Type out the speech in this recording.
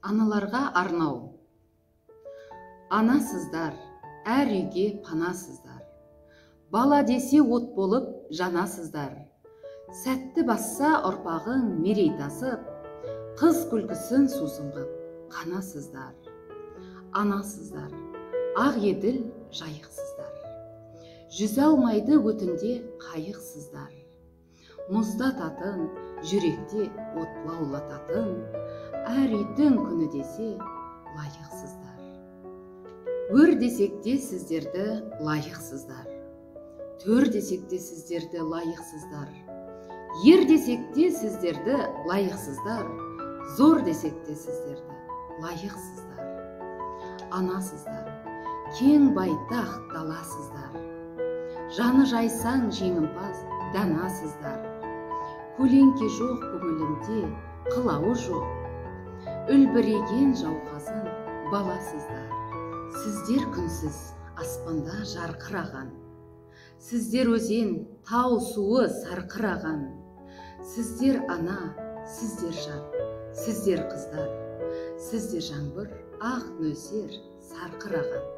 аналарға арнау. Анасыздар, әр үйге панасыздар. Бала десе от болып жанасыздар. Сәтті басса ұрпағың мерей тасып, қыз күлкісін сусын қып қанасыздар. Анасыздар, ақ еділ жайықсыздар. Жүзе алмайды өтінде қайықсыздар. Мұздататын, жүректе от лаулататын, әр үйдің күні десе лайықсыздар. Өр десек те сіздерді лайықсыздар. Төр десек те сіздерді лайықсыздар. Ер десек те сіздерді лайықсыздар. Зор десек те сіздерді лайықсыздар. Анасыздар, кең байтақ даласыздар. Жаны жайсаң жеңімпаз данасыздар. Көлеңке жоқ көңілінде қылауы жоқ. Үлбіреген жауқазын баласыздар. Сіздер күнсіз аспанда жарқыраған. Сіздер өзен, тау суы сарқыраған. Сіздер ана, сіздер жан, сіздер қыздар. Сіздер жаңбыр, ақ нөсер сарқыраған.